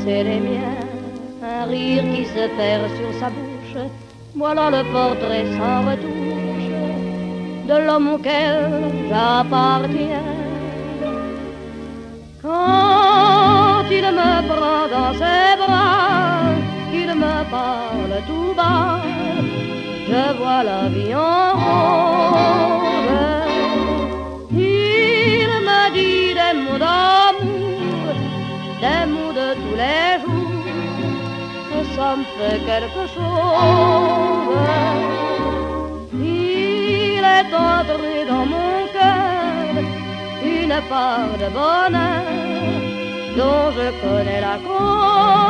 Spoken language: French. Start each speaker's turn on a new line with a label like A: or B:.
A: c'est les miens, un rire qui se perd sur sa bouche. Voilà le portrait sans retouche de l'homme auquel j'appartiens. Quand il me prend dans ses bras, qu'il me parle tout bas, je vois la vie en rose. Il me dit des mots d'amour, des mots de tous les jours, que ça me fait quelque chose. Il est entré dans mon cœur une part de bonheur dont je connais la cause.